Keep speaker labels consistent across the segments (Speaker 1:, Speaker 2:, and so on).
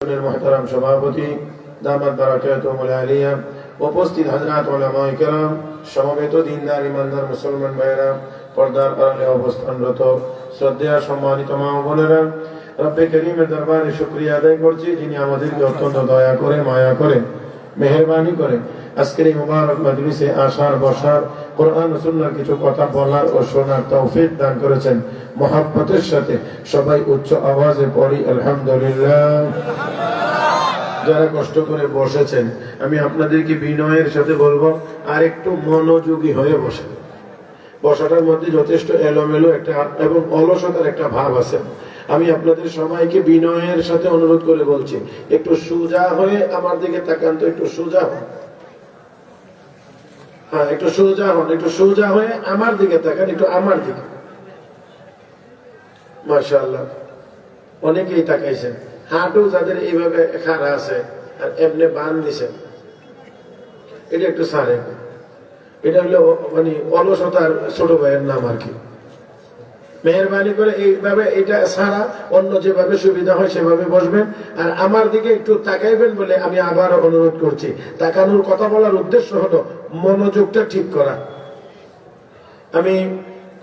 Speaker 1: محترم সভাপতি দামাত বারাকাতুহুল আলিয়া, উপস্থিত হযরত উলামায়ে কেরাম, সমবেত দিনদার ইমানদার মুসলমান ভাইরা, পর্দার আড়ালে অবস্থানরত শ্রদ্ধেয় সম্মানিত মা ও বোনেরা, রব্বে করিমের দরবারে শুকরিয়া আদায় করছি যিনি আমাদেরকে অত্যন্ত দয়া করে, মায়া করে, মেহেরবানি করে আজকের এই মুবারক মজলিসে আসার, বসার, কোরআন ও সুন্নাহর কিছু কথা বলার ও শোনার তৌফিক দান করেছেন। মহব্বতের সাথে সবাই উচ্চ আওয়াজে পড়ি আলহামদুলিল্লাহ। যারা কষ্ট করে বসেছেন, আমি আপনাদেরকে বিনয়ের সাথে বলবো আর একটু মনোযোগী হয়ে বসেন। বসাটার মধ্যে যথেষ্ট এলোমেলো একটা এবং অলসতার একটা ভাব আছে। আমি আপনাদের সবাইকে বিনয়ের সাথে অনুরোধ করে বলছি, একটু সোজা হয়ে আমার দিকে তাকান তো, একটু সোজা হন। হ্যাঁ, একটু সোজা হন, একটু সোজা হয়ে আমার দিকে তাকান, একটু আমার দিকে। মাশাআল্লাহ, অনেকেই তাকাইছেন। হাঁটু যাদের এইভাবে খাড়া আছে আর এমনি বান দিছেন, এটা একটু সারে। এটা হলো মানে অলসতার ছোট ভাইয়ের নাম আর কি। মেহরবানি করে এইভাবে এটা ছাড়া অন্য যেভাবে সুবিধা হয় সেভাবে বসবেন আর আমার দিকে একটু তাকাইবেন বলে আমি আবার অনুরোধ করছি। তাকানোর কথা বলার উদ্দেশ্য হলো মনোযোগটা ঠিক করা। আমি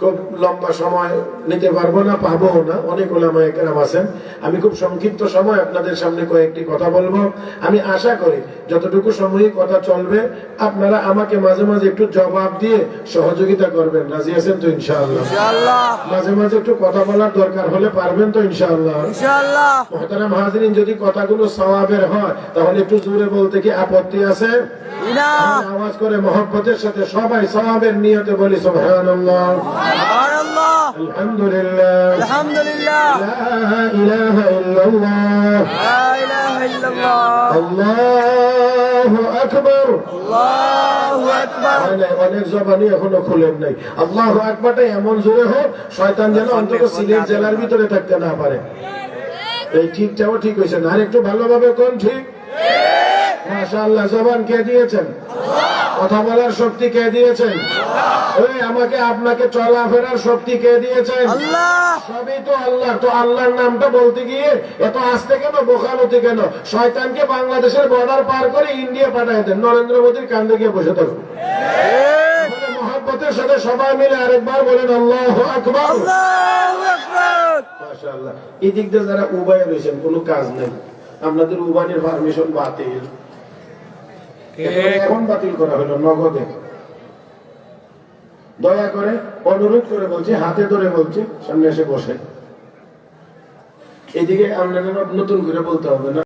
Speaker 1: খুব লম্বা সময় নিতে পারবো না, পাবো না, অনেক ওলামায়ে কেরাম আছেন। আমি খুব সংক্ষিপ্ত সময় আপনাদের সামনে কয়েকটি কথা বলবো। আমি আশা করি যতটুকু সময় কথা চলবে আপনারা আমাকে মাঝে মাঝে একটু জবাব দিয়ে সহযোগিতা করবেন। রাজি আছেন তো ইনশাআল্লাহ? মাঝে মাঝে একটু কথা বলার দরকার হলে পারবেন তো ইনশাআল্লাহ? মুহতারাম হাজিরিন, যদি কথাগুলো সওয়াবের হয় তাহলে একটু জোরে বলতে কি আপত্তি আছে? আওয়াজ করে মহব্বতের সাথে সবাই সওয়াবের নিয়তে বলি সুবহানাল্লাহ, আলহামদুলিল্লাহ, আলহামদুলিল্লাহ, লা ইলাহা ইল্লাল্লাহ, লা ইলাহা ইল্লাল্লাহ, আল্লাহু আকবার, আল্লাহু আকবার। অনেক জবানি এখনো খুলেন নাই। আল্লাহু আকবারটা এমন জোরে হোক শয়তান যেন অন্তত সিলেট জেলার ভিতরে থাকতে না পারে। এই ঠিকটাও ঠিক হয়েছে না? আর একটু ভালোভাবে কোন ঠিক? মাশাআল্লাহ। জবান কে দিয়েছেন? কথা বলার শক্তি কে দিয়েছেন? ওই আমাকে আপনাকে চলাফেরার শক্তি কে দিয়েছেন? সবই তো আল্লাহ। তো আল্লাহর নামটা বলতে গিয়ে এত আস্তে কেন, বোকালতি কেন? শয়তানকে বাংলাদেশের বর্ডার পার করে ইন্ডিয়া পাঠায় দেন, নরেন্দ্র মোদীর কান্দে গিয়ে বসে থাকুন। মহব্বতের সাথে সবাই মিলে আরেকবার বলেন আল্লাহু আকবার, আল্লাহু আকবার। মাশাআল্লাহ। এই দিক দিয়ে যারা উবায় রয়েছেন কোনো কাজ নেই, আপনাদের উবানের পারমিশন বাতিল। এখন বাতিল করা হলো নগদে। দয়া করে অনুরোধ করে বলছি, হাতে ধরে বলছি, সামনে এসে বসে। এদিকে আপনাদের নতুন করে বলতে হবে না।